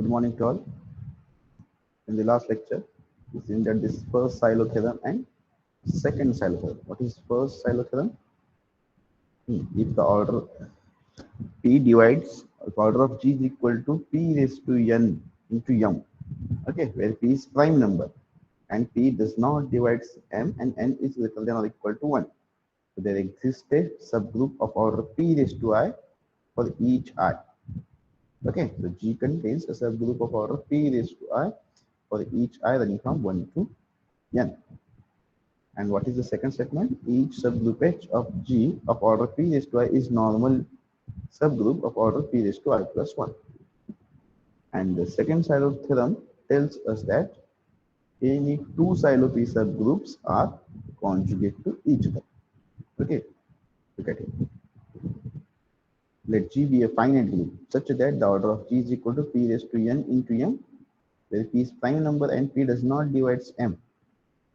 Good morning to all. In the last lecture, we seen that this first silo theorem and second silo theorem. What is first silo theorem? If the order P divides, if order of G is equal to P raised to N into M, okay, where P is prime number and P does not divide M and N is greater than or equal to 1. So there exists a subgroup of order P raised to I for each I. Okay, so G contains a subgroup of order P raised to I for each I running from 1 to N. And what is the second statement? Each subgroup H of G of order P raised to I is normal subgroup of order P raised to I plus 1. And the second silo theorem tells us that any two silo P subgroups are conjugate to each other. Okay, look at it. Let G be a finite group such that the order of G is equal to P raised to N into M, where P is prime number and P does not divide M,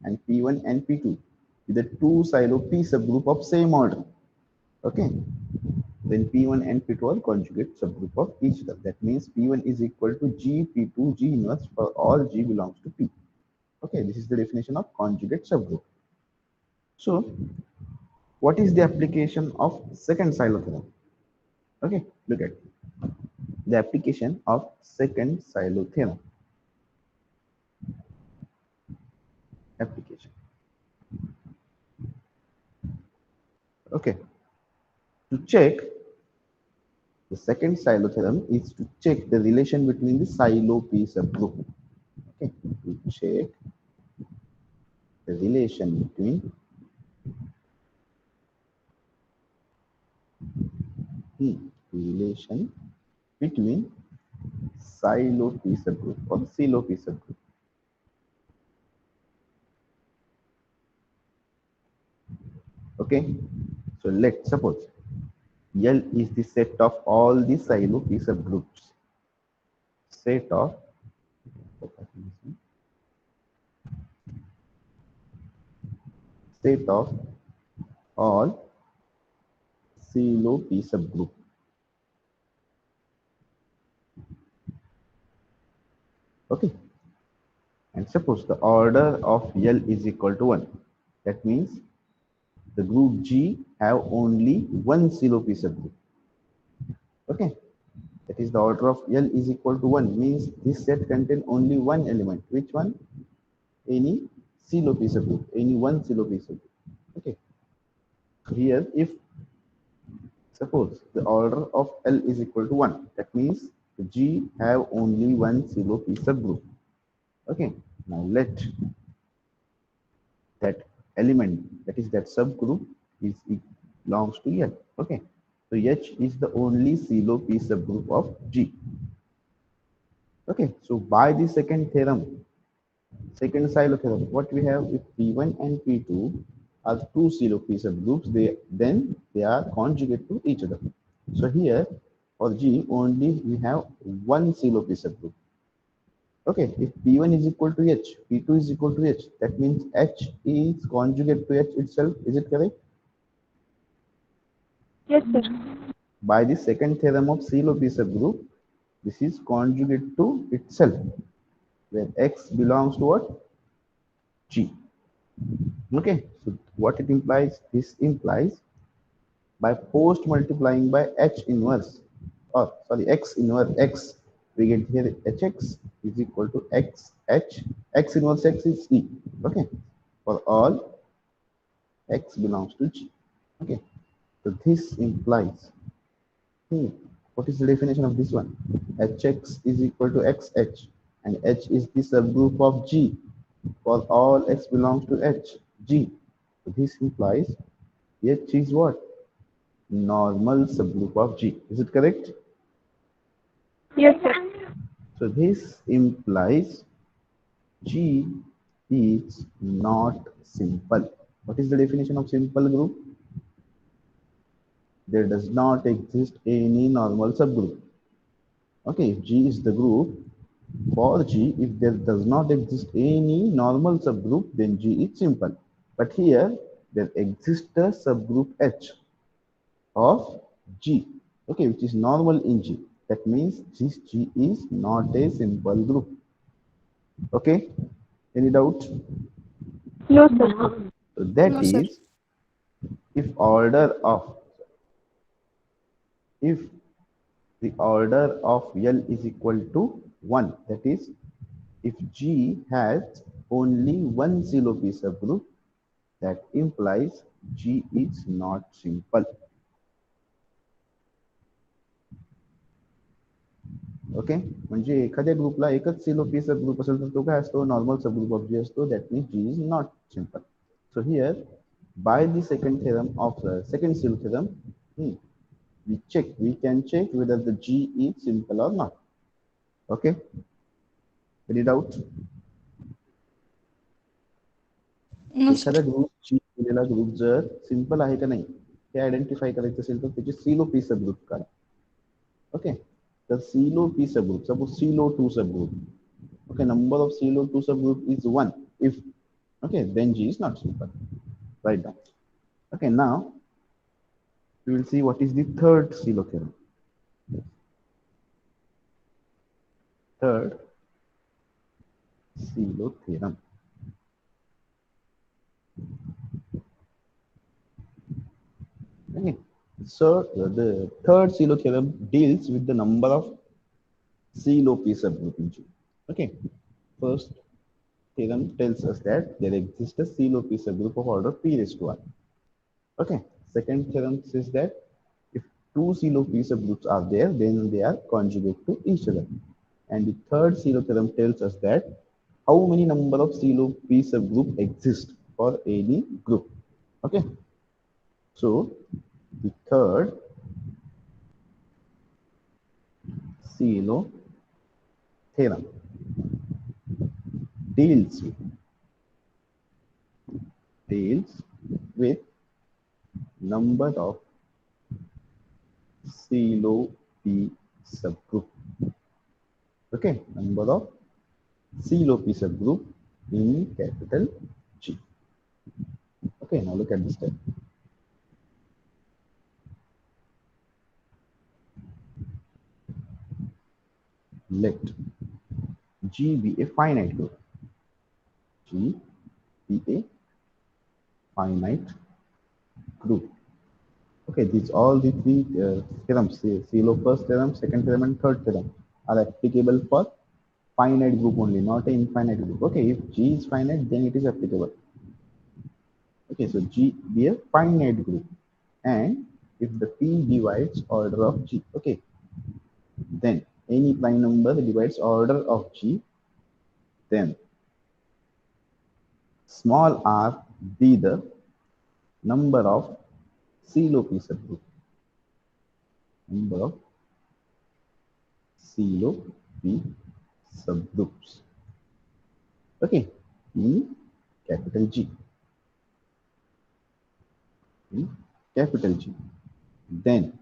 and P1 and P2 with the two silo P subgroup of same order. Okay, then P1 and P2 are conjugate subgroup of each other. That means P1 is equal to G P2 G inverse for all G belongs to P. Okay, this is the definition of conjugate subgroup. So, what is the application of second silo theorem? Okay, look at the application of second silo theorem. Application. Okay, to check the second silo theorem is to check the relation between the silo P subgroup. Okay, to check the relation between silo P subgroup or silo P subgroup. Okay, so let's suppose L is the set of all the silo P subgroups. Set of all silo P subgroup. Okay, and suppose the order of L is equal to 1. That means the group G have only one silo P subgroup. Okay, that is the order of L is equal to 1 means this set contain only one element. Which one? Any silo P subgroup, any one silo P subgroup. Okay, here if suppose the order of L is equal to 1, that means the G have only one silo P subgroup. Okay, now let that element, that is that subgroup, is it belongs to L. Okay, so H is the only silo P subgroup of G. Okay, so by the second theorem, second silo theorem, what we have, if P1 and P2 are two silo P subgroups, then they are conjugate to each other. So here for G only we have one silo P subgroup. Okay, if P1 is equal to H, P2 is equal to H, that means H is conjugate to H itself. Is it correct? Yes, sir. By the second theorem of silo P subgroup, this is conjugate to itself, where X belongs to what? G. Okay, so what it implies? This implies by post multiplying by H inverse, or sorry, X inverse X, we get here Hx is equal to X H, X inverse X is E. Okay, for all X belongs to G. Okay, so this implies, what is the definition of this one? Hx is equal to Xh, and H is the subgroup of G for all X belongs to H, G. So this implies H is what? Normal subgroup of G. Is it correct? Yes, sir. So this implies G is not simple. What is the definition of simple group? There does not exist any normal subgroup. Okay, if G is the group, for G, if there does not exist any normal subgroup, then G is simple. But here, there exists a subgroup H of G, okay, which is normal in G. That means this G is not a simple group. Okay, any doubt? No, sir. So that No, sir. is if order of if the order of L is equal to 1, that is if G has only one zero p subgroup, that implies G is not simple. Okay म्हणजे एखाद्या ग्रुपला एकच सिलो P सब group असेल तर तो काय असतो नॉर्मल सब ग्रुप ऑफ जी असतो that means G is not simple so here by the second theorem of second Sylow theorem we can check whether the G is simple or not. Okay, any doubt? No, sir. एखादा group ची दिलेला group जर simple आहे का नाही हे identify करायचं असेल तर त्याची सिलो पी सब ग्रुप काढा. ओके तर सिलो पी सब ग्रुप सपोज सिलो 2 सब group. Okay, number of CLO 2 subgroup is 1. If okay, then G is not simple. Write down. Okay, now we will see what is the third CLO theorem. Third CLO theorem. Okay, so the third CLO theorem deals with the number of CLO P subgroup in G. Okay, first theorem tells us that there exists a CLO P subgroup of order P raised to R. Okay, second theorem says that if two CLO P subgroups are there, then they are conjugate to each other. And the third CLO theorem tells us that how many number of CLO P subgroup exist for any group. Okay, so the third CLO theorem deals with number of CLO P subgroup. Okay, number of CLO P subgroup in capital G. Okay, now look at this step. Let G be a finite group. G be a finite group. Okay, these all the three theorems, CLO first theorem, second theorem, and third theorem are applicable for finite group only, not an infinite group. Okay, if G is finite, then it is applicable. Okay, so G be a finite group, and if the P divides order of G, okay, then any prime number divides order of G, then small r be the number of CLO P subgroup. Number of CLO P subgroups. Okay, in capital G. In capital G. Then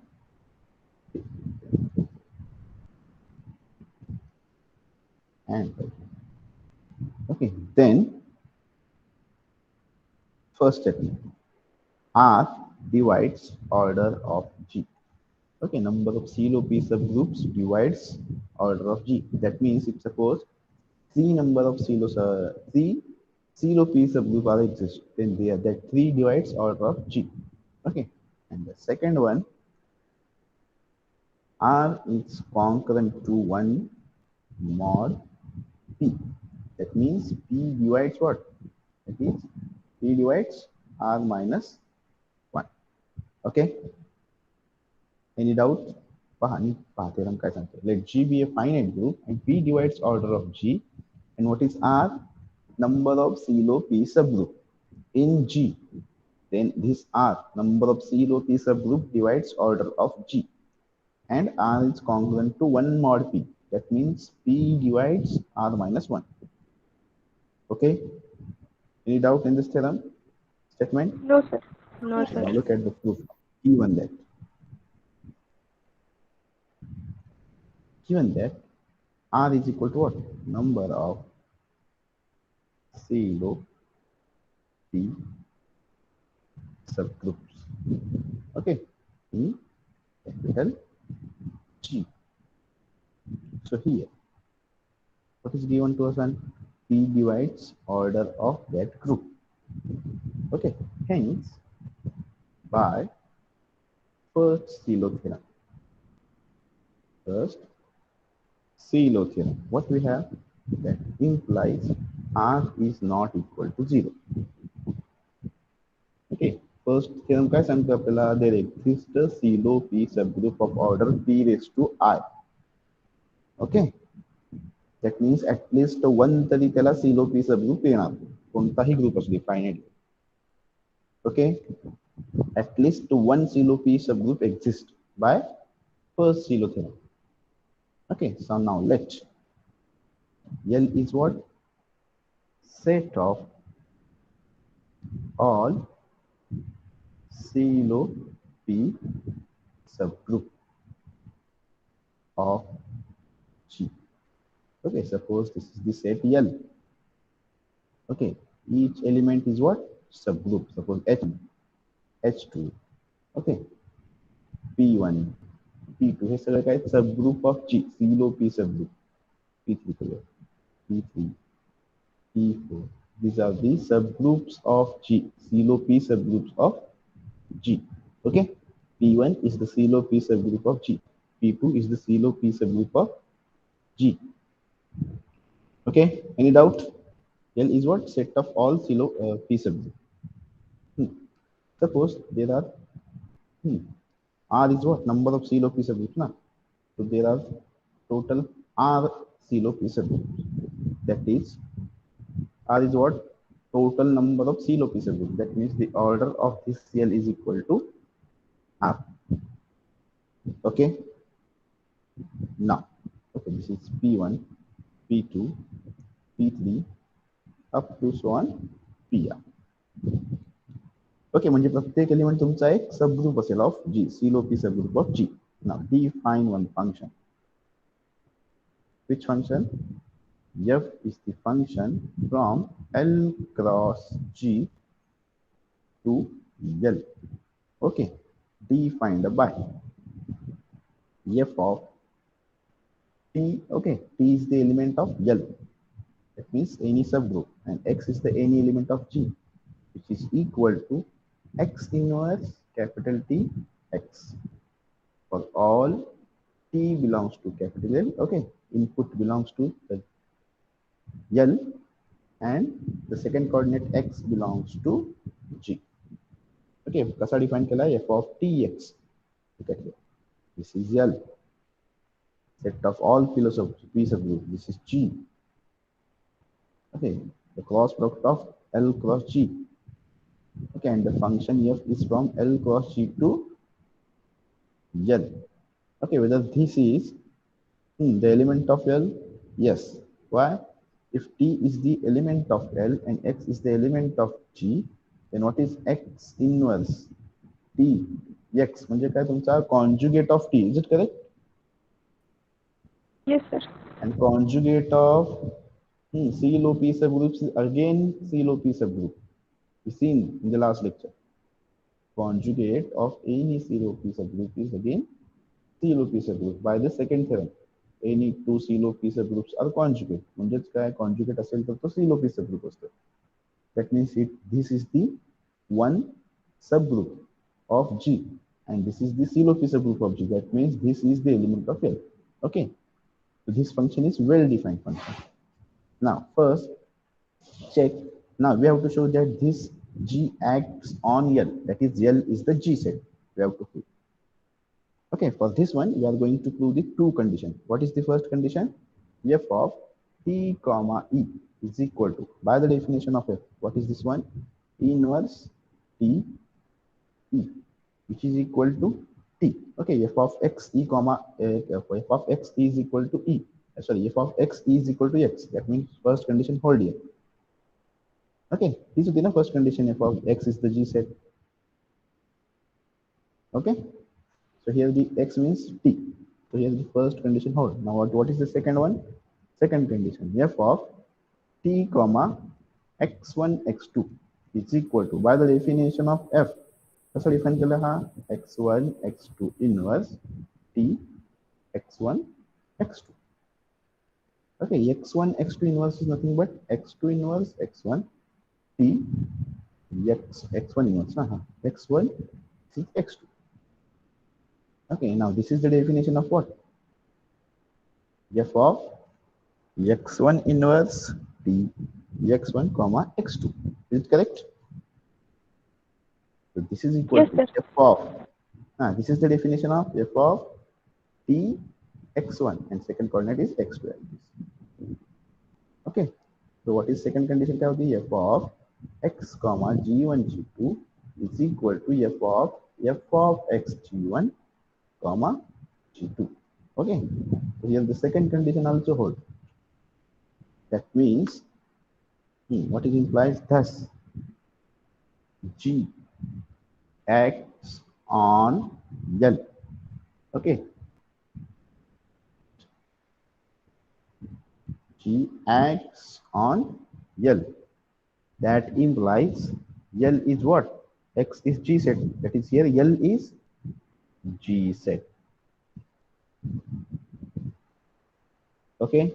and okay, then first step R divides order of G. Okay, number of CLO P subgroups divides order of G. That means if suppose three number of three CLO P subgroup are exist, then they are that 3 divides order of G. Okay, and the second one R is concurrent to 1 mod P. That means P divides what? That means P divides R minus 1. Okay, any doubt? Let G be a finite group and P divides order of G. And what is R? Number of CLO P subgroup in G. Then this R, number of CLO P subgroup divides order of G. And R is congruent to 1 mod P. That means P divides R minus 1. Okay? Any doubt in this theorem statement? No, sir. No, Now sir. look at the proof. Given that R is equal to what? Number of CLO P subgroups. Okay? In capital G. So here, what is given to us? And P divides order of that group. Okay, hence by first Silo theorem. First Silo theorem. What we have? That implies R is not equal to 0. Okay, first theorem काय सांगतो आपल्याला? There exists a Silo P subgroup of order P raised to I. Okay, that means at least one तरी त्याला Silo P subgroup येणार. कोणताही group असू दे finite. Okay, at least one Silo P subgroup exists by first Silo theorem. Okay, so now let L is what? Set of all Silo P subgroup of G. Okay, suppose this is the set L. Okay, each element is what? Subgroup. Suppose H1, H2. Okay, P1, P2. हे सगळं काय subgroup of G. Silo P subgroup. P3 करूया. P3, P4. These are the subgroups of G. Silo P subgroups of G. Okay, P1 is the Silo P subgroup of G. P2 is the Silo P subgroup of G. Okay, any doubt? L is what? Set of all Silo P subgroup. Suppose there are R is what? Number of Silo P subgroups. Na? So there are total R Silo P subgroups. That is, R is what? Total number of Silo P subgroups. That means the order of this cell is equal to R. Okay. Now, okay, this is P1, P2, P3, up to so on PR. Okay, म्हणजे प्रत्येक element तुमचा एक subgroup असेल of G, Silo P subgroup of G. Now define one function. Which function? F is the function from L cross G to L. Okay, defined by F of T. Okay, T is the element of L. That means any subgroup, and X is the any element of G, which is equal to X inverse capital T X for all T belongs to capital L. Okay, input belongs to the L and the second coordinate X belongs to G. Okay, कसा define केला? F of Tx. Look at here. This is L. Set of all P subgroup. This is G. Okay, the cross product of L cross G. Okay, and the function F is from L cross G to L. Okay, whether this is the element of L? Yes. Why? If T is the element of L and X is the element of G, then what is X inverse T? X म्हणजे काय तुमचा conjugate of T. Is it correct? Yes, sir. And conjugate of Silo P subgroups is again Silo P subgroup. We seen in the last lecture. Conjugate of any Silo P subgroup is again Silo P subgroup. By the second theorem, any two Silo P subgroups are conjugate. म्हणजेच काय conjugate असेल तर तो Silo P subgroup असतो. That means this is the one subgroup of G and this is the Silo P subgroup of G. That means this is the element of L. Okay, so this function is well-defined function. Now first check. Now we have to show that this G acts on L. That is L is the G set. We have to prove. Okay, for this one we are going to prove the two conditions. What is the first condition? F of T comma E is equal to, by the definition of F, what is this one? Inverse T E, which is equal to T. Okay, F of X E comma F of X is equal to E. Sorry, F of X is equal to X. That means first condition hold here. Okay, this is the first condition. F of X is the G set. Okay, so here the X means T. So here the first condition hold. Now what is the second one? Second condition, F of T comma X1 X2 is equal to, by the definition of F, कसं define केलं हा? X1 X2 inverse T X1 X2. Okay, x1 x2 inverse is nothing but x2 inverse x1 t x1 inverse x1 is x2. Okay, now this is the definition of what? F of x1 inverse t x1 comma x2. Is it correct? So this is equal Yes, to sir. f of this is the definition of f of t x1 and second coordinate is x2. Okay, so what is second condition? F of x comma g1 g2 is equal to f of x g1 comma g2. Okay, so here the second condition also holds. That means what it implies? Thus g acts on L. Okay, g acts on L. That implies L is what? X is G set. That is here L is G set. Okay,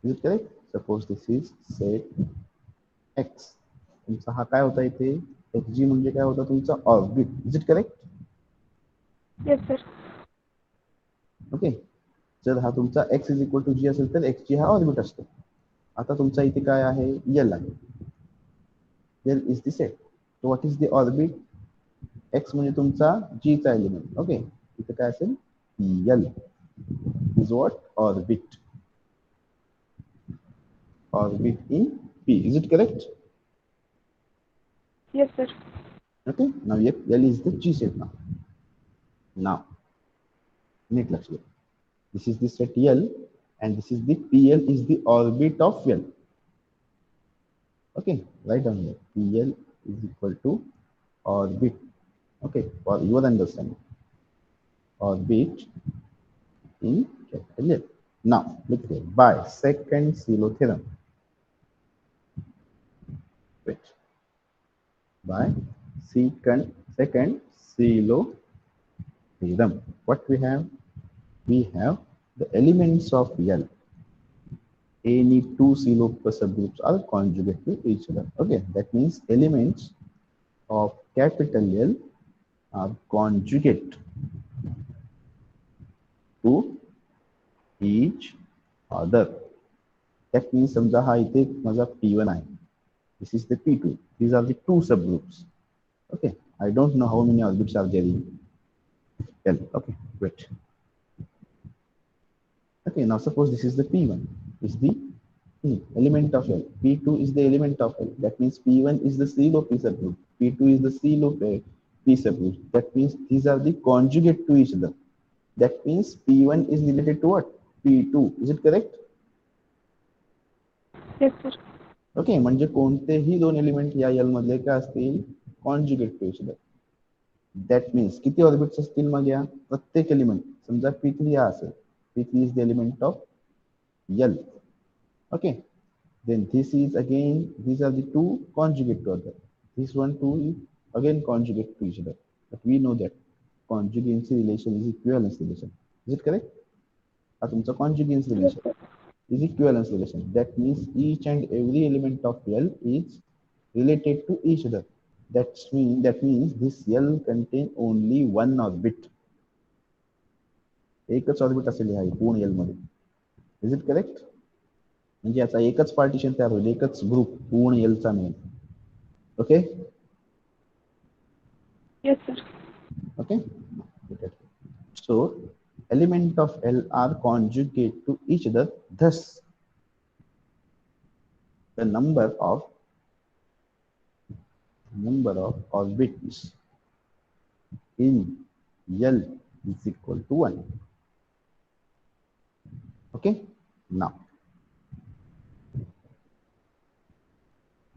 is it correct? Suppose this is set X. तुमचा हा काय होता इथे xg म्हणजे काय होता तुमचा orbit. Is it correct? Yes, sir. Okay, जर हा तुमचा x इज इक्वल टू जी असेल तर xg हा ऑर्बिट असतो. आता तुमचा इथे काय आहे? L आहे. L is the set. So what is the orbit? x म्हणजे तुमचा g चा एलिमेंट. ओके, इथे काय असेल? L is what? Orbit. Orbit in P. Is it correct? Yes, sir. Okay. Now L is the G set now. Now, neat lakshya. This is the set L, and this is the PL is the orbit of L. Okay, write down here. PL is equal to orbit. Okay, for your understanding. Orbit in capital L. Now, look here. By second Silo theorem. Wait. By second Silo theorem. What we have? We have the elements of L. Any two Silo subgroups are conjugate to each other. Okay, that means elements of capital L are conjugate to each other. That means समजा हा इथे माझा P1 आहे. This is the P2. These are the two subgroups. Okay, I don't know how many orbits are there in L. Okay, wait. Okay, now suppose this is the P1, is the element of L. P2 is the element of L. That means P1 is the Silo P subgroup. P2 is the Silo P subgroup. That means these are the conjugate to each other. That means P1 is related to what? P2. Is it correct? Yes, sir. Okay, म्हणजे कोणतेही दोन element या L मधले काय असतील? Conjugate to each other. That means किती orbits असतील मग या? प्रत्येक एलिमेंट समजा P3 हा असेल. P3 is the element of L. Okay, then this is again, these are the two conjugate to other. This one two is again conjugate to each other. But we know that conjugacy relation is equivalence relation. Is it correct? तुमचा conjugacy Yes, relation sir. is equivalence relation. That means each and every element of L is related to each other. That means this L contain only one orbit. एकच orbit असेल ह्या पूर्ण L मध्ये. Is it correct? म्हणजे याचा एकच partition तयार होईल, एकच ग्रुप पूर्ण L चा मिळेल. Okay? Yes, sir. Okay? So, element of L are conjugate to each other. Thus, the number of orbits in L is equal to 1. Okay? Now,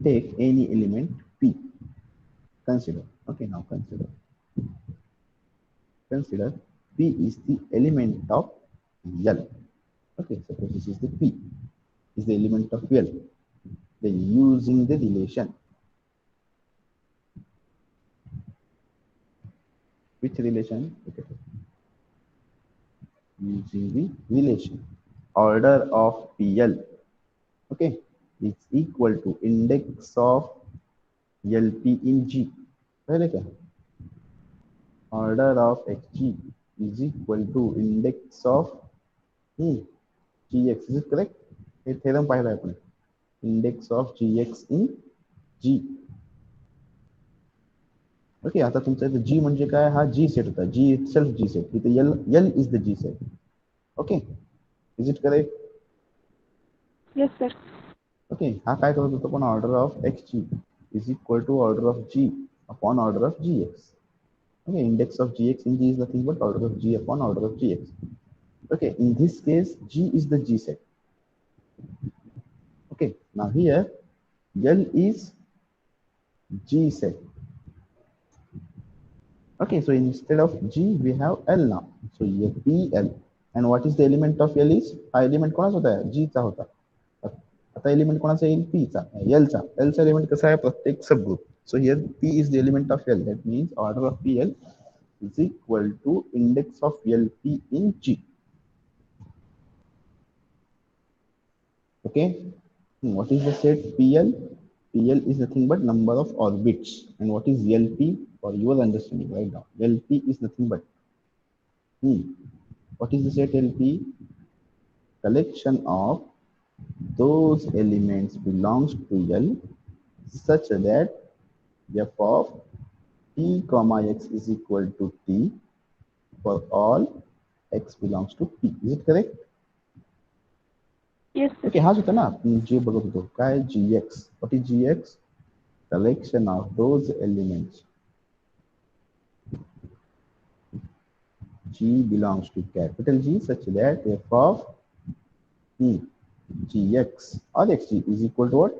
take any element P. Consider. Okay, now consider P is the element of L. Okay, suppose this is the P, is the element of L. Then using the relation, which relation? Okay. Using the relation order of PL, okay, is equal to index of LP in G. पहले क्या? Order of Xg is equal to index of Gx. Is it correct? हे theorem पाहिला आपण. Index of Gx in G. Okay, आता तुमचा इथे G म्हणजे काय? हा G सेट होता. G itself G set. इथे L is the G set. Okay, is it correct? Yes, sir. Okay, हा काय करत होतो पण order of Xg is equal to order of G upon order of Gx. Okay, index of Gx in G is nothing but order of G upon order of Gx. Okay, in this case, G is the G set. Okay, now here L is G set. Okay, so instead of G, we have L now. So here PL. And what is the element of L is? हा element कोणाचा होता? G चा होता. आता element कोणाचा येईल? P चा, L चा. L चा element कसा आहे? प्रत्येक subgroup. So here P is the element of L. That means order of PL is equal to index of LP in G. Okay. What is the set PL? PL is nothing but number of orbits. And what is LP? For your understanding right now, LP is nothing but what is the set LP? Collection of those elements belongs to L such that f of T comma x is equal to T for all x belongs to P. Is it correct? Yes, sir. Okay, हाच होता ना आपण जे बघत होतो काय Gx. What is Gx? Collection of those elements G belongs to capital G such that f of Gx or Xg is equal to what?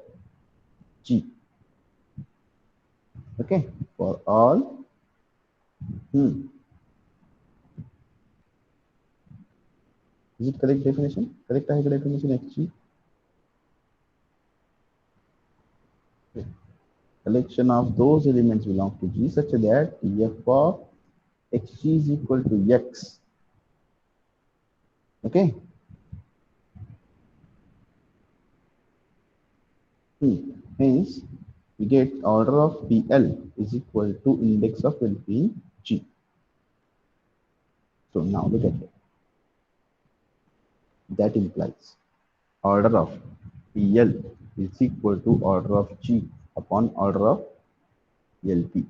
G. Okay, for all is it correct definition? Correct आहे का definition Xg? Okay. Collection of those elements belongs to G such that f of Xg is equal to X. Okay. Hence, we get order of PL is equal to index of LP in G. So now look at it. That implies order of PL is equal to order of G upon order of LP.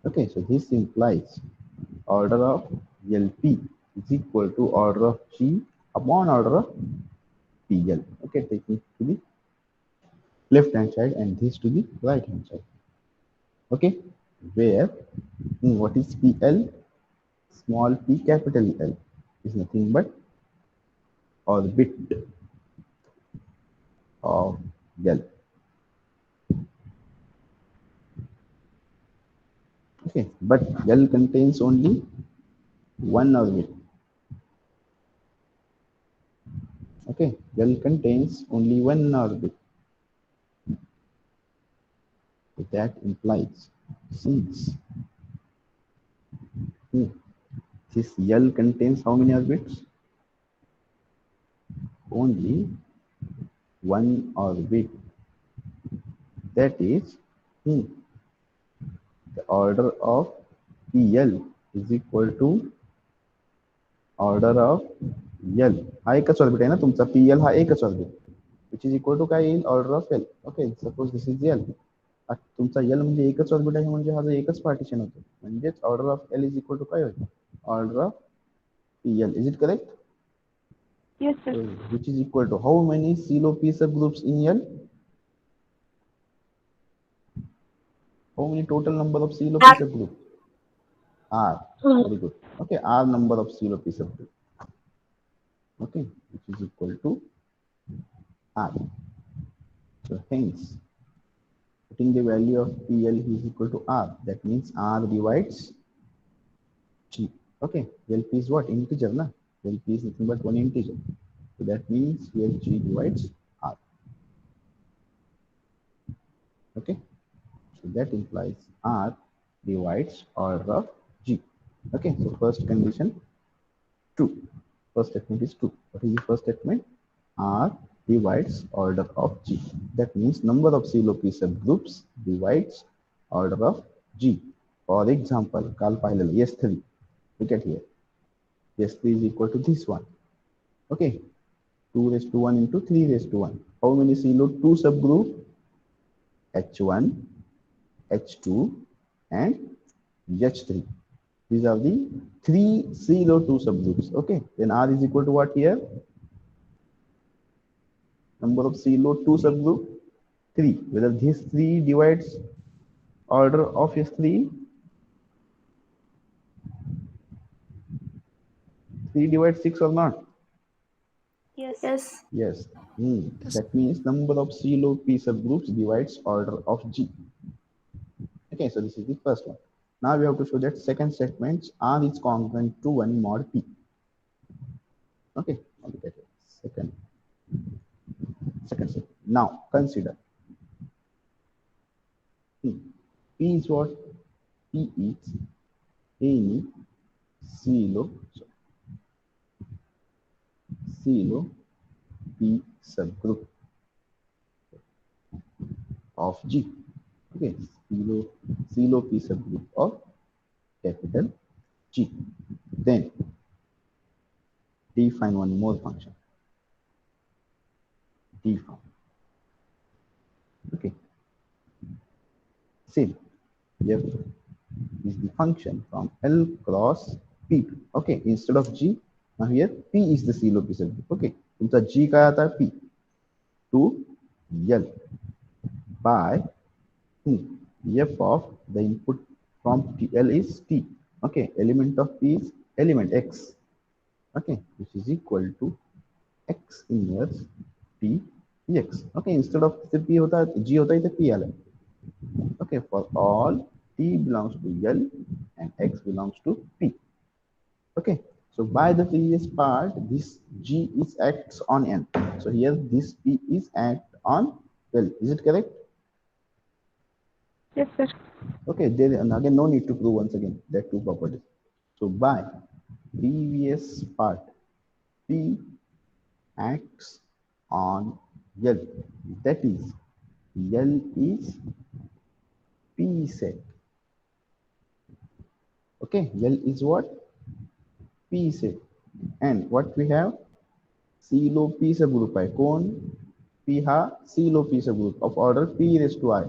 Okay, so this implies order of LP is equal to order of G upon order of PL. Okay, taking to the left hand side and this to the right hand side. Okay, where what is PL? Small p capital L is nothing but orbit of L. Okay, but L contains only one orbit. Okay, L contains only one orbit. So that implies since this L contains how many orbits? Only one orbit. That is the order of PL is equal to order of L. हा एकच orbit आहे ना तुमचा PL हा एकच orbit which is equal to काय येईल order of L. Okay, suppose this is L. तुमचा L म्हणजे एकच ऑर्बिट आहे म्हणजे हा जो एकच पार्टिशन होतो म्हणजेच order of L is equal to काय होईल order of PL. Is it correct? Yes, sir. Which is equal to how many CLO P subgroups in L? How many total number of CLO P subgroups? R. Very good. Okay, R number of CLO P subgroups. Okay, which is equal to R. So hence, putting the value of PL is equal to R. That means R divides G. Okay, LP is what? Integer, na? LP is nothing but one integer. So that means here G divides R. Okay, so that implies R divides order of G. Okay, so first condition true. First statement is true. What is the first statement? R divides order of G. That means number of CLOP subgroups divides order of G. For example, काल पाहिलेलं S3. Look at here. S3 is equal to this one. Okay. 2 raised to 1 into 3 raised to 1. How many CLO2 subgroup? H1, H2, and H3. These are the 3 CLO2 subgroups. Okay. Then R is equal to what here? Number of CLO2 subgroup? 3. Whether this 3 divides order of S3? 3 divides 6 or not? Yes. Yes. That means number of CLOP subgroups divides order of G. Okay, so this is the first one. Now we have to show that second statement R is congruent to 1 mod P. Okay, look at it. Second statement. Now consider P is what? P is any CLO P subgroup of G. Okay, CLO P subgroup of capital G. Then define one more function. Define. Okay. Same. F is the function from L cross P. Okay. Instead of G, now here P is the CLOP subgroup. Okay. तुमचा G काय आता है? P to L by F of the input from L is T. Okay. Element of P is element X. Okay. Which is equal to X inverse P X. Okay. Instead of P होता है G होता है तो P आला. Okay, for all T belongs to L and X belongs to P. Okay, so by the previous part, this G is acts on N. So here this P is act on L. Is it correct? Yes, sir. Okay, there and again no need to prove once again that two properties. So by previous part, P acts on L. That is L is P set. Okay, L is what? P set. And what we have? CLO P subgroup आहे. कोण? P हा CLO P subgroup of order P raised to I.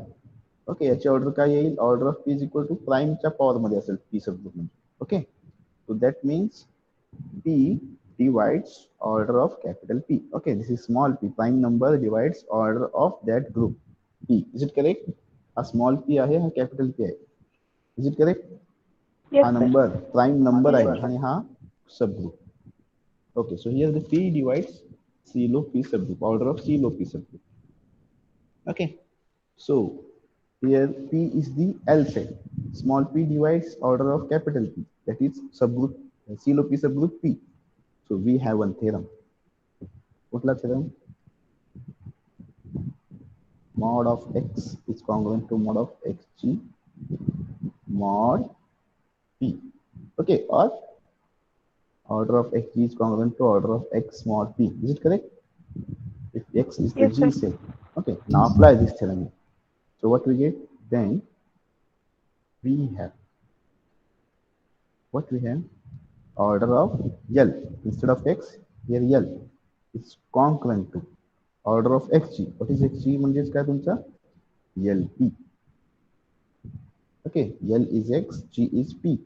Okay, याची order काय येईल? Order of P is equal to प्राइमच्या power मध्ये असेल P subgroup म्हणजे. Okay, so that means P divides order of capital P. Okay, this is small p. Prime number divides order of that group P. Is it correct? हा small p आहे, हा capital P आहे. Is it correct? Yes, हा sir. number prime number आहे आणि हा subgroup. Okay, so here the P divides CLO P subgroup, order of CLO P subgroup. Okay, so here P is the L set. Small p divides order of capital P, that is subgroup CLO P subgroup P. So we have one theorem. What's theorem? Mod of X is congruent to mod of XG mod P. Okay, or order of Xg is congruent to order of X mod P. Is it correct? If X is the Yes, G sir. set. Okay, now apply this theorem. So what we get? Then we have what we have? Order of L. Instead of X, here L. It's congruent to order of Xg. What is Xg? म्हणजेच काय तुमचा? LP. Okay, L is X, G is P.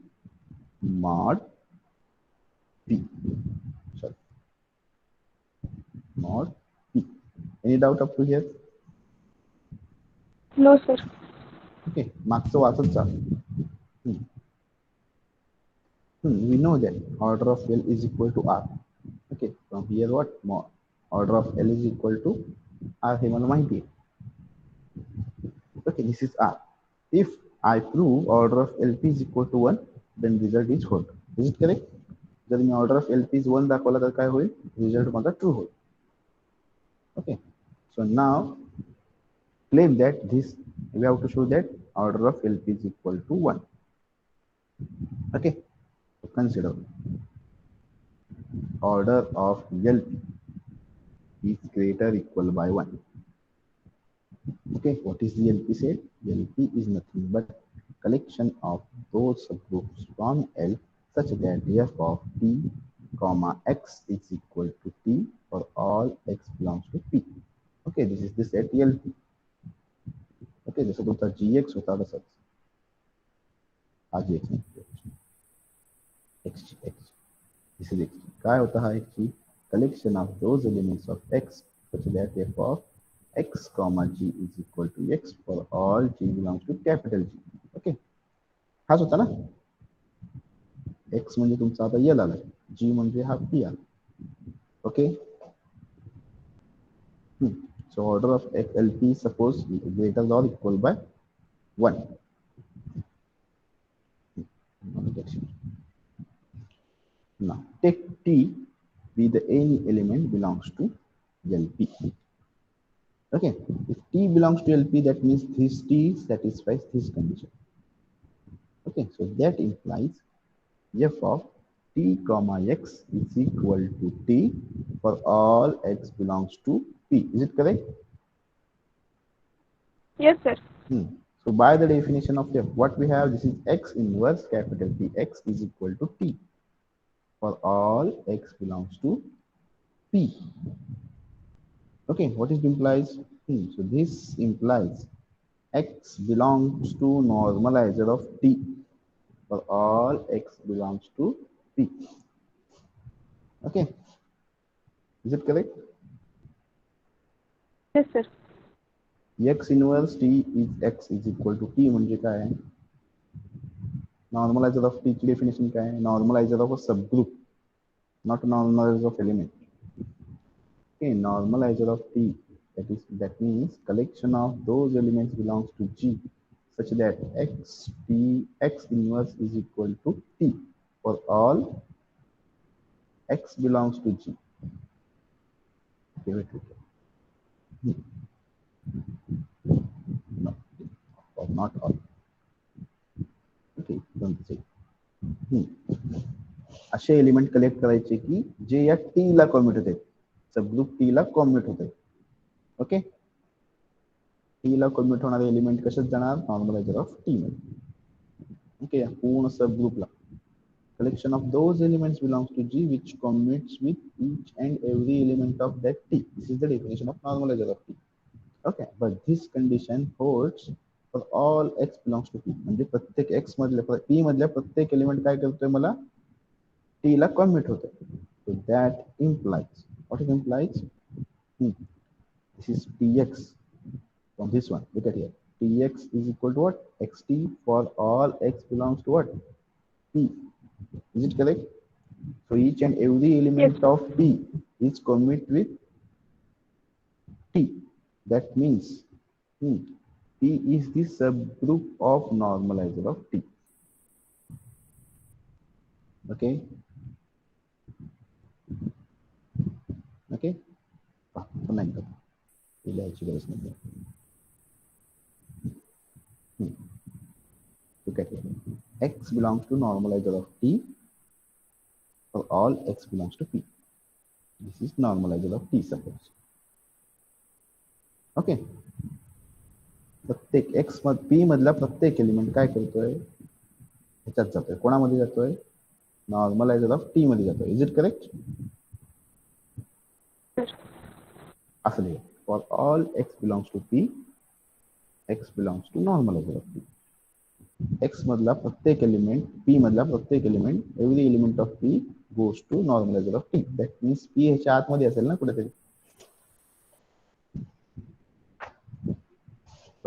Mod P. Sorry. Mod P. Any doubt up to here? No, sir. Okay, मागचं वाचत चाल. We know that order of L is equal to R. Okay, from here what? More. Order of L is equal to R. हे मला माहिती आहे. Okay, this is R. If I prove order of LP is equal to 1, then result is false. Is it correct? जर मी order of LP is 1 दाखवला तर काय होईल? Result माझा true होईल. Okay, so now claim that this we have to show that order of LP is equal to 1. Okay, so consider order of LP is greater equal by 1. Okay, what is the LP set? LP is nothing but collection of those subgroups from L such that f of t comma x is equal to t for all x belongs to P. Okay, this is the set LP. Okay, जसं तुमचा GX होता तसंच हा GX नाही XG this is XG. काय होता हा XG? Collection of those elements of X such that f of x comma g is equal to x for all g belongs to capital G. Okay, हाच होता ना. x म्हणजे तुमचा आता L आला, g म्हणजे हा P आला. Okay. So order of LP suppose greater or equal by 1. Now take T be the any element belongs to LP. Okay, if T belongs to LP, that means this T satisfies this condition. Okay, so that implies f of t comma x is equal to t for all x belongs to P. Is it correct? Yes, sir. So by the definition of f, what we have, this is x inverse capital P. X is equal to t for all x belongs to P. Okay, what it implies? So this implies x belongs to normalizer of T for all x belongs to P. Okay, is it correct? Yes, sir. X inverse T is x is equal to T म्हणजे काय आहे? Normalizer of T ची definition काय आहे? Normalizer of a subgroup, not normalizer of element. Okay, normalizer of T, that means collection of those elements belongs to G such that x inverse is equal to T for all x belongs to G. No, not all. Okay, don't say. असे element collect करायचे की जे या T ला कॉम्युट होते, subgroup T ला कॉम्युट होते. Okay, T ला कॉम्युट होणारे element कशात जाणार? नॉर्मलायझर of T मध्ये. ओके, पूर्ण सबग्रुपला collection of those elements belongs to G which commutes with each and every element of that T. This is the definition of normalizer of T. Okay, but this condition holds for all x belongs to P. म्हणजे प्रत्येक x मधल्या P मधल्या प्रत्येक element काय करतोय मला? T ला commute होतोय. So that implies, what it implies? This is Tx from this one. Look at here. Tx is equal to what? Xt for all x belongs to what? P. Is it correct? So each and every element Yes. of P is commute with T. That means P is the subgroup of normalizer of T. Okay. Okay. Look at here. X belongs to normalizer of T for all x belongs to P. This is normalizer of T, suppose. Okay. प्रत्येक x P मधला प्रत्येक element काय करतोय? ह्याच्यात जातोय. कोणामध्ये जातोय? नॉर्मलायझर of T मध्ये जातोय. Is it correct? असं लिहा. For all x belongs to P, x belongs to normalizer of P. x मधला प्रत्येक एलिमेंट, P मधला प्रत्येक element, every element of P goes to normalizer of T. That means P ह्याच्या आतमध्ये असेल ना कुठेतरी.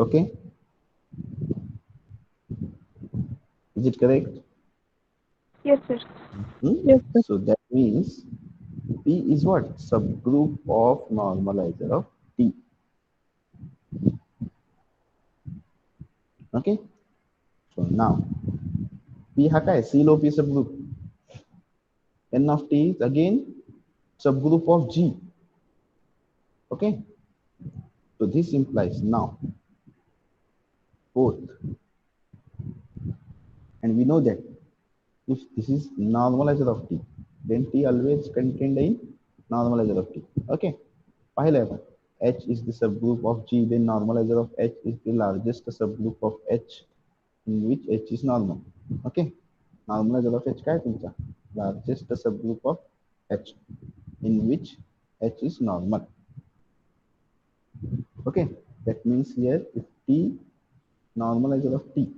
Okay, is it correct? Yes, sir. Yes, sir. So that means P is what? Subgroup of normalizer of T. Okay, so now P हा काय? C low P subgroup. N of T is again subgroup of G. Okay, so this implies now both, and we know that if this is normalizer of T, then T always contained in normalizer of T. Okay, पाहिले आपण H is the subgroup of G, then normalizer of H is the largest subgroup of H in which H is normal. Okay, normalizer of H काय तुमचा largest subgroup of H in which H is normal. Okay, that means here if T normalizer of T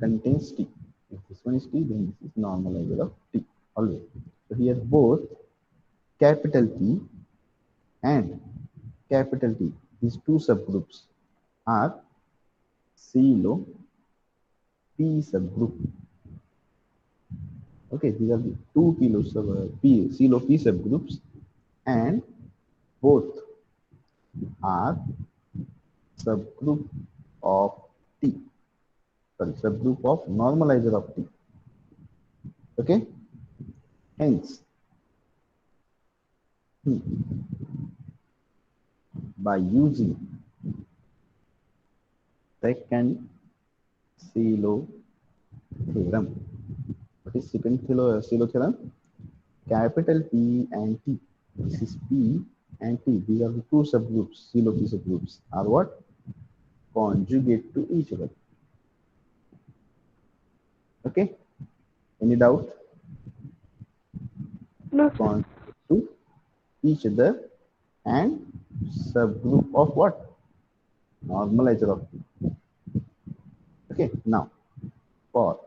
contains T, if this one is T, then this is normalizer of T always. So here both capital T and capital T, these two subgroups are CeLO P subgroup. Okay, these are the two CeLO P subgroups, and both are subgroup of T. Sorry, subgroup of normalizer of T. Okay, hence by using second CeLO theorem. What is second CeLO theorem? Capital P and T. This is P and T. These are the two subgroups, CeLO P subgroups, are what? Conjugate to each other. Okay? Any doubt? No, sir. Conjugate to each other and subgroup of what? Normalizer of T. Okay, now for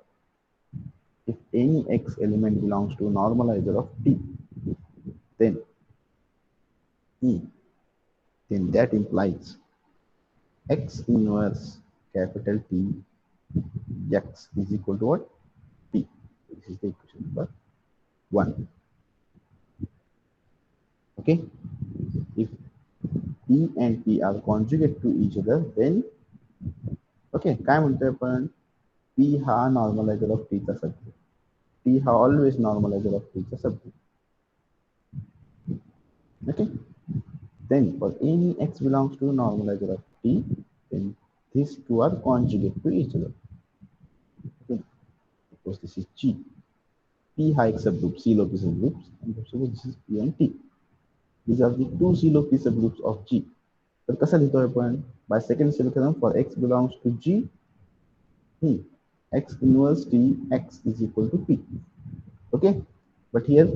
if any X element belongs to normalizer of T, then that implies X inverse capital T X is equal to what? P. This is the equation number 1. Okay, if P and P are conjugate to each other, then okay, काय म्हणतोय आपण P हा normalizer of T चा subgroup. P हा always normalizer of T चा subgroup. Okay, then for any X belongs to normalizer of T, then these two are conjugate to each other. Okay, because this is G. P ha एक subgroup, CeLO P subgroups, and this is P and T. These are the two CeLO P subgroups of G. तर कसा लिहितोय आपण? By second CeLO theorem, for X belongs to G, X inverse T X is equal to P. Okay, but here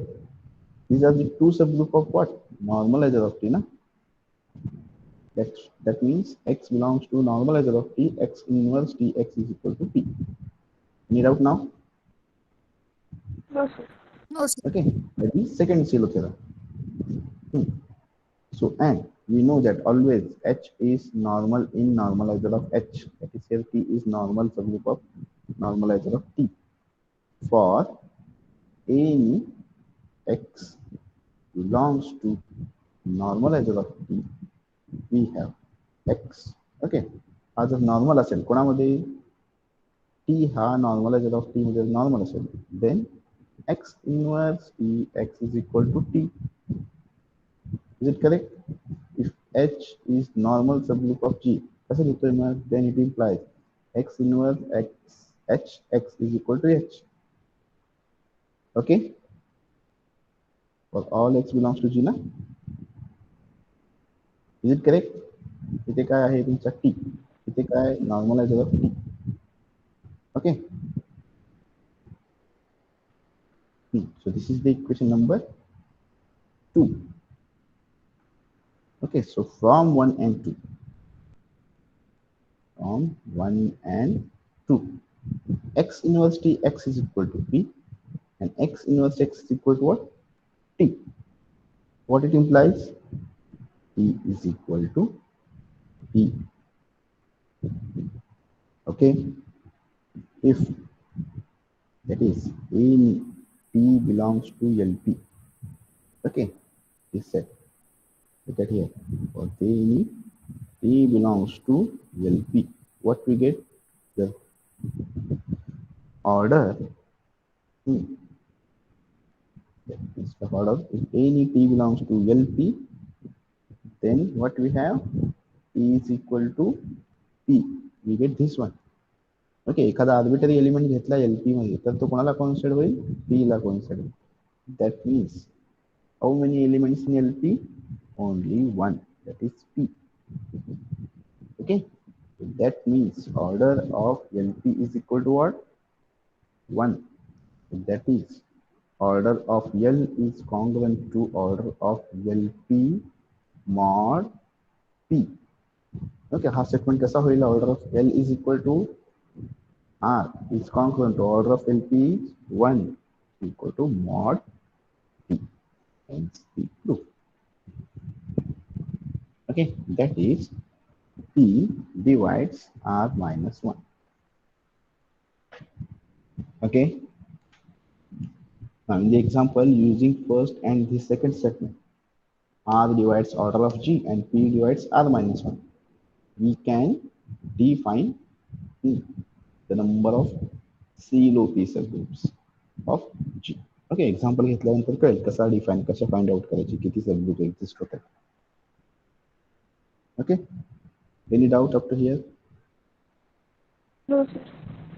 these are the two subgroup of what? Normalizer of T, na? That means X belongs to normalizer of T, X inverse T X is equal to P. Any doubt now? No, sir. No, sir. Okay, that is second CeLO theorem. So, and we know that always H is normal in normalizer of H. That is here T is normal subgroup of normalizer of T. For any X belongs to normalizer of T, we have X. Okay, हा जर normal असेल कोणामध्ये T हा normalizer of T मध्ये normal असेल, then X inverse T X is equal to T. Is it correct? If H is normal subgroup of G, then it implies X inverse H X is equal to H. Okay? For all X belongs to G, na? Is it correct? इथे काय आहे तुमचा T? इथे काय normalizer of T. Okay? So this is the equation number 2. Okay, so from 1 and 2. From 1 and 2. X inverse T X is equal to P, and X inverse X is equal to what? T. What it implies? T is equal to P. Okay, if that is any T belongs to LP. Okay, this set. Look at here. For any T belongs to LP, what we get? The order. Instead of order, if any T belongs to LP, then what we have? T is equal to P. We get this one. Okay, एखादा arbitrary element घेतला LP मध्ये तर तो कोणाला coincide होईल? P ला coincide होईल. That means how many elements in LP? Only one, that is P. Okay, so that means order of LP is equal to what? 1. That is order of L is congruent to order of LP mod P. Okay, हा statement कैसा होगा? Order of L is equal to R is congruent to order of LP is 1 equal to mod P. Hence the proof. Okay, that is P divides R minus 1. Okay, now in the example using first and the second statement, R divides order of G and P divides R minus 1. We can define the number of CLOP subgroups of G. Okay, example घेतल्यानंतर कळेल कसा define कशा find out करायची किती subgroup exist होतात. Okay, any doubt up to here? No, sir.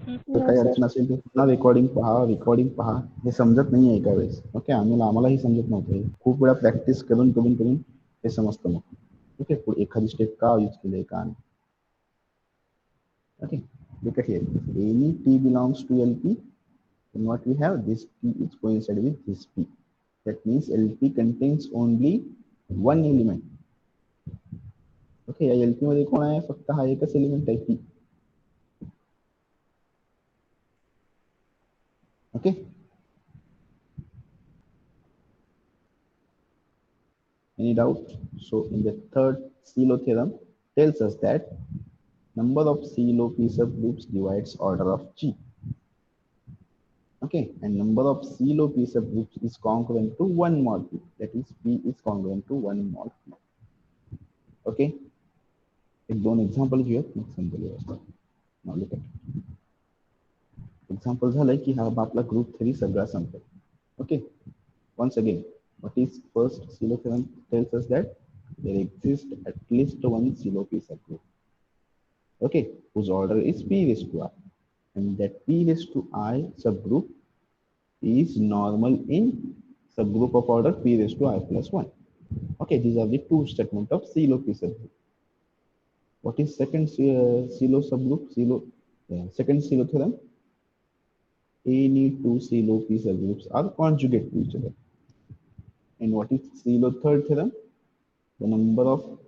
तर काही अडचण असेल तर पुन्हा रेकॉर्डिंग पहा हे समजत नाही एका वेळेस. ओके, आम्हालाही समजत नव्हतं हे खूप वेळा प्रॅक्टिस करून करून करून हे समजतं मग. ओके, पुढे एखादी स्टेप का यूज केली का नाही. Okay, look at here. Any T belongs to LP. Then what we have? This P is coincided with this P. That means LP contains only one element. Okay, या LP मध्ये कोण आहे? फक्त हा एकच एलिमेंट आहे P. Okay. Any doubt? So in the third CLO theorem tells us that number of CLOP subgroups divides order of G. Okay, and number of CLOP subgroups is congruent to 1 mod P. That is P is congruent to 1 mod P. Okay, एक दोन example घेऊयात मग समजेल व्यवस्था. Now look at example झालं की हा आपला group 3 सगळा संपेल. Okay, once again, what is first CLO theorem tells us that there exists at least one CLOP subgroup, okay, whose order is P raised to I, and that P raised to I subgroup is normal in subgroup of order P raised to I plus 1. Okay, these are the two statements of CLOP subgroup. What is second CLO subgroup? Second CLO theorem. Any two CLOP subgroups are conjugate to each other. And what is CLO third theorem? The number of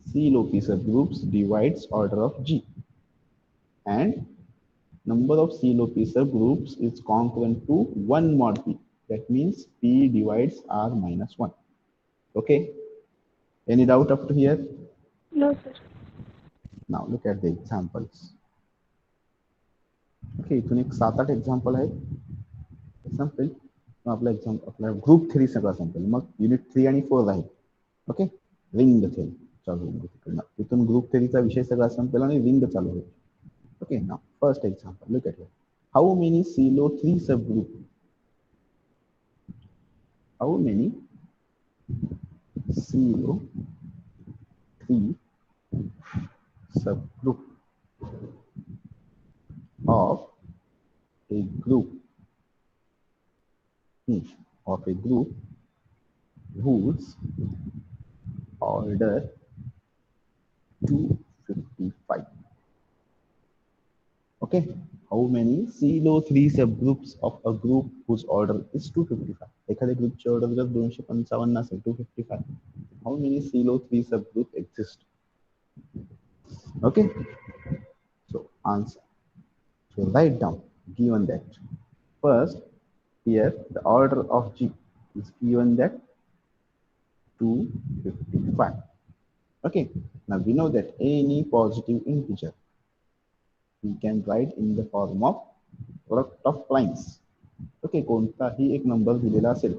CLOP subgroups divides order of G. And number of CLOP subgroups is congruent to 1 mod P. That means P divides R minus 1. Okay. Any doubt up to here? No, sir. Now look at the examples. Okay, इथून एक 7-8 example आहेत. संपेल आपला आपला group 3 सगळा संपेल. मग unit 3 आणि 4 आहेत. ओके, रिंग थेरी चालू होईल तिकडनं. इथून ग्रुप 3 चा विषय सगळा संपेल आणि रिंग चालू होईल. Okay, now first example look at here. How many CLO3 subgroup? How many CLO3 subgroup of a group whose order 255. Okay, how many CLO3 subgroups of a group whose order is 255? एखाद्या ग्रुपची order जर 255 असेल 255, how many CLO3 subgroup exist? Okay, so answer. So write down given that first here the order of G is given that 255. Okay, now we know that any positive integer we can write in the form of product of primes. Okay, कोणताही एक number दिलेला असेल,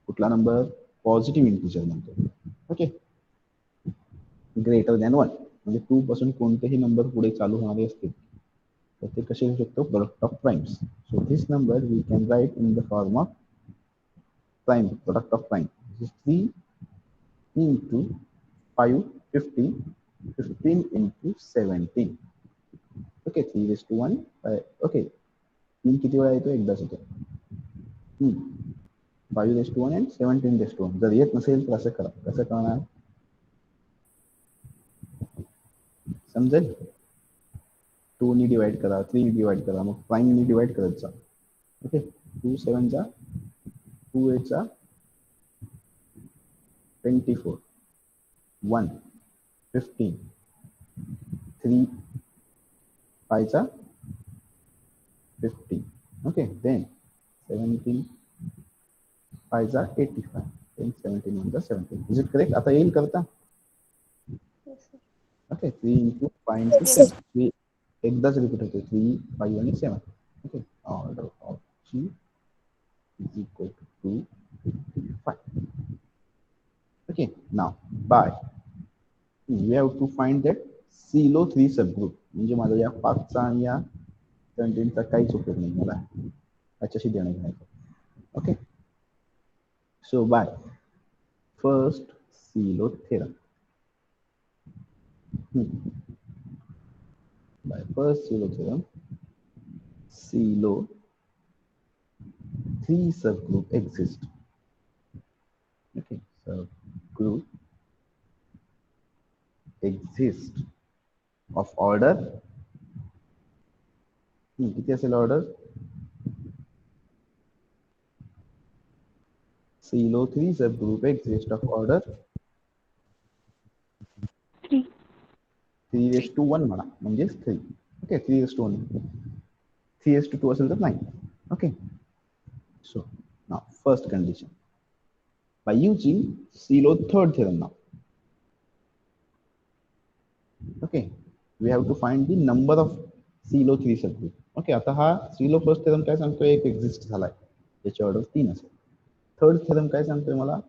कुठला number? Positive integer म्हणतो. Okay, greater than 1 म्हणजे 2 पासून कोणतेही number पुढे चालू होणारे असतील तर ते कसे लिहू शकतो? Product of primes. So this number we can write in the form of prime, product of prime. 3 into 5, 15, 15 into 17. Okay, 3 to 1. Okay, 3 किती वेळा येतो? एकदाच येतो. 5 raised to 1 and 17 raised to 1. जर येत नसेल तर असं करा. कसं करणार समजेल? 2 ने डिवाइड करा, 3 ने डिवाइड करा, मग प्राइम ने डिवाइड करत जा. ओके 2 7 जा 2 8 जा 24 1 15 3 5 जा 50. Okay, then 17 5 जा 85, then 17 1 जा 17. Is it correct? आता येईल करता. Yes, sir. Okay, 3 into 5 into Yes. 7. 3 एकदाच रिपीट होते 3 5 आणि 7. Okay, order of G is equal to 255. Okay, now by we have to find that CeLO 3 subgroup. म्हणजे माझा या 5चा आणि या 17चा काहीच उपयोग नाही मला याच्याशी देणं घेण्याचं. Okay, so by first CeLO theorem. By first CeLO theorem, CeLO 3 subgroup exist. Okay, subgroup exist of order किती असेल order CeLO 3 subgroup exist of order 3. 3 raised to 1 म्हणा म्हणजेच 3. Okay 3 raised to 1 3 raised to 2 असेल तर 9. Okay so now first condition by using CeLO third theorem now. Okay, we have to find the number of CeLO 3 subgroup. Okay, आता हा CeLO first theorem काय सांगतोय एक exist झालाय त्याची order 3 असेल. थर्ड theorem काय सांगतोय मला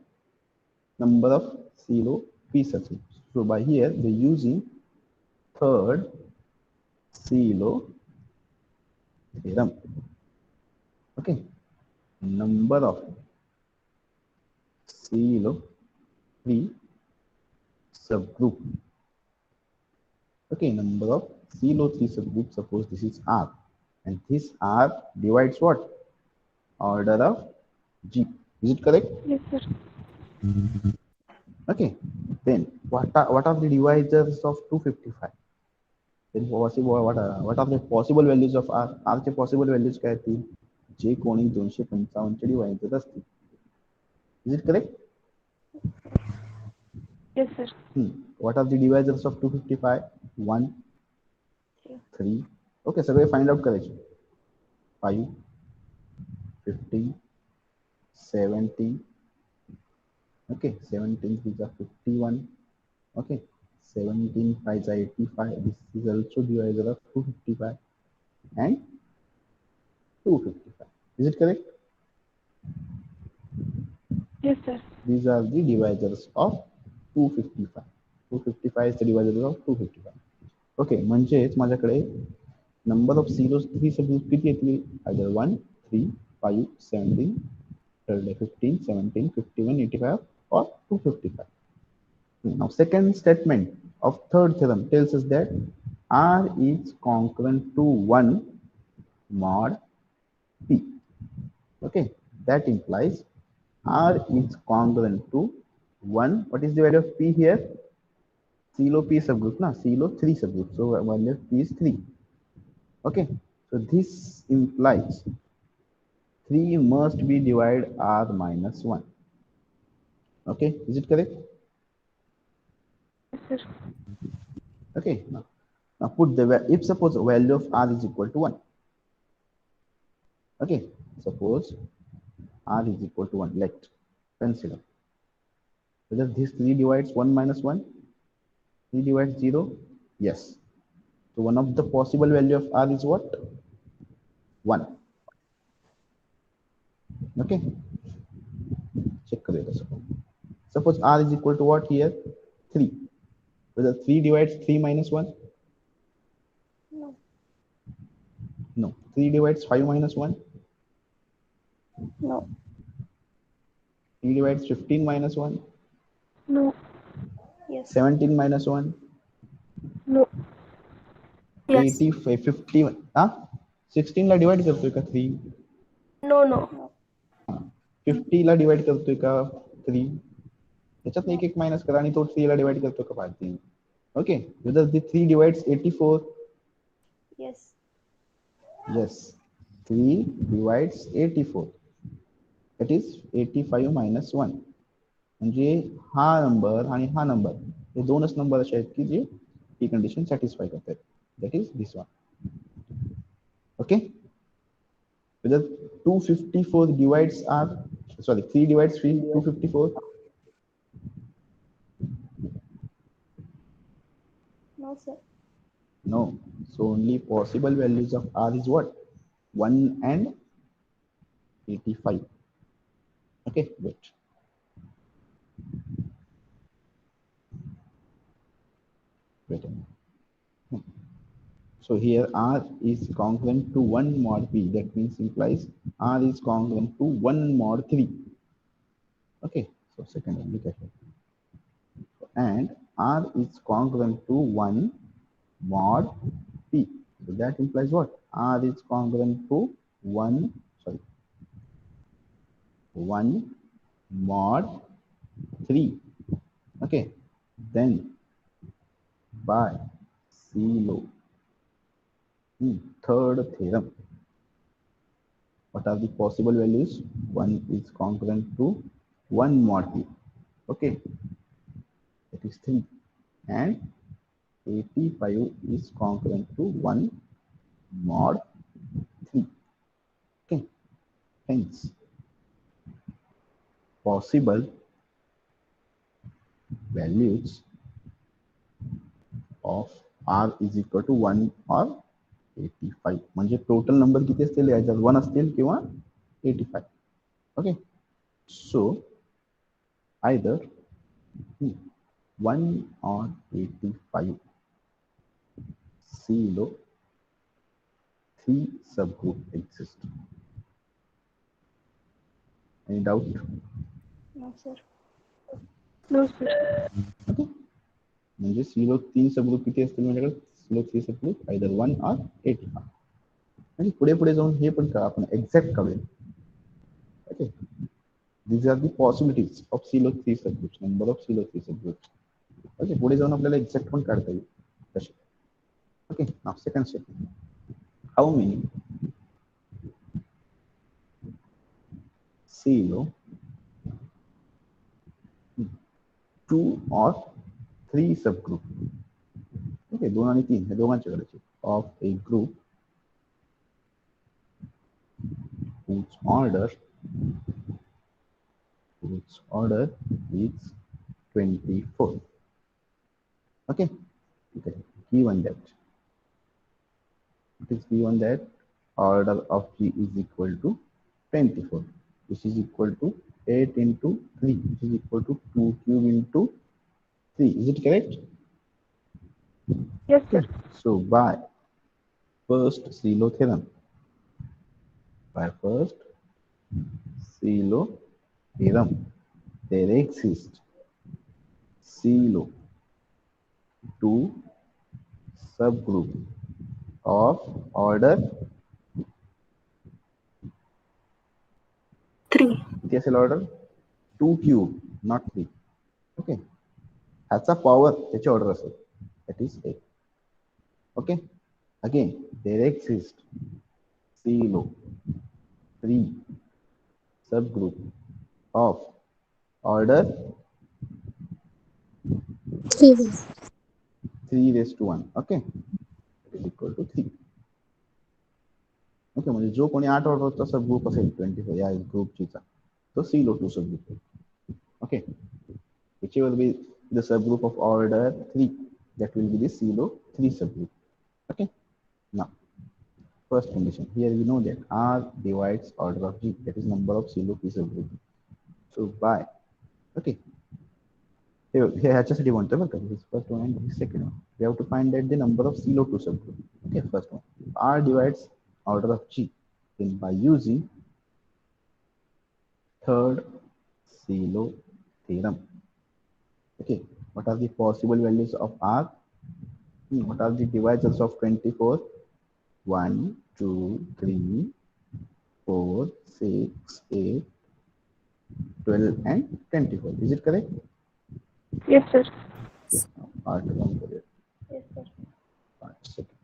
number of CeLO P subgroup. So by here we using third CeLO theorem. Okay, number of CeLO 3 subgroup. Okay, number of CeLO 3 subgroup, suppose this is R and this R divides what? Order of G. Is it correct? Yes, sir. Okay, then what are the divisors of 255? Then possible what are the possible values of R? R चे possible values काय असतील जे कोणी 255 चे divisors असतील. Is it correct? Yes, sir. What are the divisors of 255? 1 3. 3. Okay, सगळे find out करायचे 5 15 17. Okay, 17 is 51. Okay, 17 5 is 85. This is also divisor of 255 and 255. Is it correct? Yes, sir. These are the divisors of 255. 255 is the divisor of 255. Okay, म्हणजेच माझ्याकडे number of CeLO 3 subgroup किती येतील either 1 3 5 17 15 17 51 85 or 255. Now second statement of third theorem tells us that R is concurrent to 1 mod P. Okay, that implies R is congruent to 1. What is the value of P here? CeLO P subgroup, na? CeLO 3 subgroup. So value of P is 3. Okay, so this implies 3 must be divided R minus 1. Okay, is it correct? Yes, sir. Okay, now put the if suppose value of R is equal to 1. Okay, suppose R is equal to 1. Let consider whether this 3 divides 1 minus 1, 3 divides 0. Yes, so one of the possible value of R is what? 1. Okay, check करेगा suppose R is equal to what here? 3. Whether 3 divides 3 minus 1? No. No. 3 divides 5 minus 1? No. 3 divides 15 minus 1? No. Yes. 17 minus 1? No. Yes. 85 50 16 La divide करतोय का 3? No. No. 50 ला divide करतोय का 3, त्याच्यात एक एक minus करा आणि तो 3 ला डिवाइड करतो का 5 okay whether the 3 divides 84 Yes. yes 3 divides 84 that is 85 minus 1 म्हणजे हा नंबर आणि हा नंबर हे दोनच नंबर असे आहेत की जे ही कंडिशन सॅटिस्फाय करतात that is this one okay whether 254 divides are sorry 3 divides 3 254 No, sir. no so only possible values of r is what 1 and 85 okay wait wait a minute. So here R is congruent to 1 mod P. That means implies R is congruent to 1 mod 3. Okay. So second one, look at it. And R is congruent to 1 mod P. So that implies what? R is congruent to 1 mod 3. Okay. Then by CLO. Third theorem. What are the possible values? 1 is congruent to 1 mod p. Okay, that is 3. And 85 is congruent to 1 mod 3. Okay, hence possible values of r is equal to 1 or 85. म्हणजे total number किती असतील याच्यात 1 असतील किंवा 85. Okay, so either 1 or 85 C low 3 subgroup exist. Any doubt? No, sir. No, sir. Okay. म्हणजे C लो 3 subgroup किती असतील माझ्याकडे C low 3 subgroup either 1 or 85. आणि पुढे पुढे जाऊन हे पण करा आपण एक्झॅक्ट करूया. Okay these are the possibilities of C low 3 subgroups number of C low 3 subgroups. Okay पुढे जाऊन आपल्याला एक्झॅक्ट पण काढता येईल तसे. Okay now second step how many C low 2 or 3 subgroup. Okay, 2 आणि 3 हे दोघांचे करायचे of a group whose order is 24. Okay, given that it is given that order of G is equal to 24, which is equal to 8 into 3, which is equal to 2 cube into 3. Is it correct? Yes, sir. So by first CLO theorem, there exists CLO 2 subgroup of order 3. किती असेल order 2 cube not 3. Okay ह्याचा power त्याची order असेल that is 8. Okay again there exist CLO 3 subgroup of order 3. 3 raised to 1. Okay, it is equal to 3. Okay म्हणजे जो कोणी 8 ऑर्डरचा subgroup असेल 24 या ग्रुपचा तो CLO 2 सबग्रुप आहे. Okay, whichever be the subgroup of order 3, that will be the CLO 3 subgroup. Okay, now first condition here we know that R divides order of G, that is number of CLO 3 subgroup. So by okay here ह्याच्यासाठी म्हणतोय बरं का first one and second one we have to find that the number of CLO 2 subgroup. Okay, first one R divides order of G, then by using third CLO theorem. Okay, what are the possible values of R? What are the divisors of 24? 1, 2, 3, 4, 6, 8, 12 and 24. Is it correct? Yes, sir. Okay. Now part one for it. Yes, sir. Part second.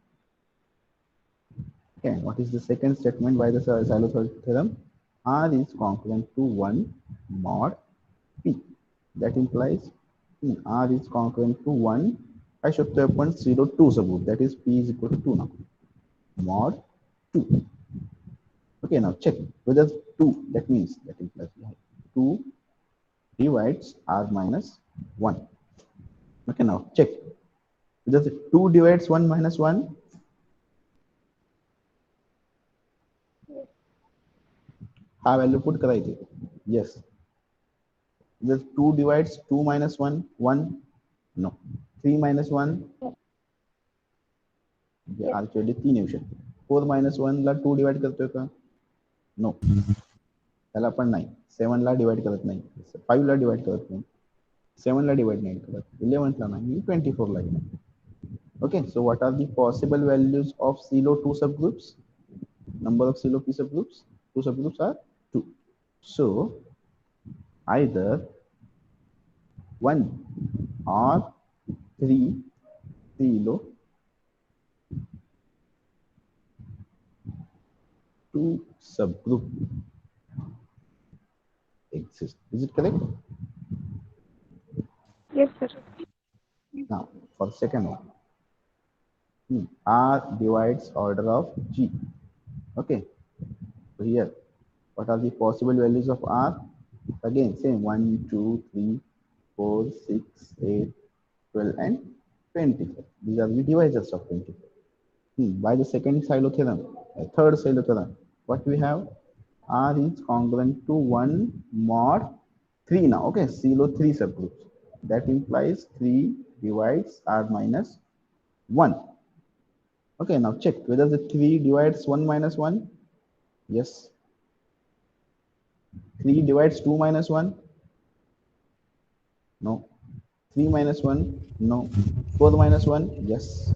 Okay. What is the second statement by the Silo theorem? R is congruent to 1 mod P. That implies R is congruent to 1. I should have 0.02 subgroup. That is P is equal to 2 now. Mod 2. Okay, now check whether 2, that means that implies 2 divides R minus 1. Okay, now check whether 2 divides 1 minus 1. Yes. हा value put करायचे. Yes. Whether 2 divides 2 minus 1, 1. No. 3 minus 1. Yes. Actually 3 येऊ शकते. 4 minus 1 ला 2 divide करतोय का? No. त्याला पण नाही. 7 ला divide करत नाही. 5 ला डिवाइड करत नाही. 7 ला डिवाइड नाही करत. 11 ला नाही. 24 ला नाही. Okay, so what are the possible values of CeLO 2 subgroups? Number of CeLO P subgroups? 2 subgroups are 2. So either 1 or 3 CeLO 2 subgroup exist. Is it correct? Yes, sir. Now for second one. R divides order of G. Okay. So here, what are the possible values of R? Again, same 1, 2, 3, 4, 6, 8, 12, and 24. These are the divisors of 24. By the second Silo theorem, third Silo theorem, what we have? R is congruent to 1 mod 3 now. Okay, Silo 3 subgroups. That implies 3 divides R minus 1. Okay, now check whether the 3 divides 1 minus 1. Yes. 3 divides 2 minus 1. No. 3 minus 1. No. 4 minus 1. Yes.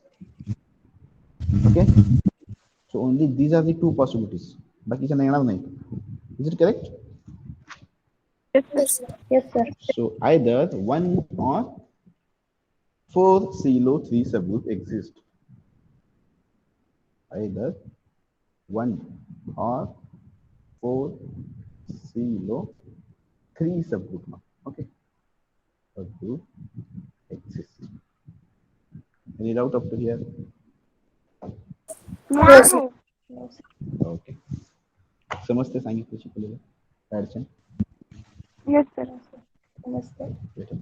Okay. So only these are the two possibilities. बाकीच्या येणार नाही. Is it correct? Yes, sir. Yes, sir. Yes, sir. So either 1 or 4 CeLO 3 subgroup exist. Either 1 or 4 CeLO 3 subgroup now. Okay. Subgroup exists. Any doubt up to here? No, sir. No, sir. Okay. समजते सांगितलं शिकलेलं अडचण Yes, sir. Namaste. बेटा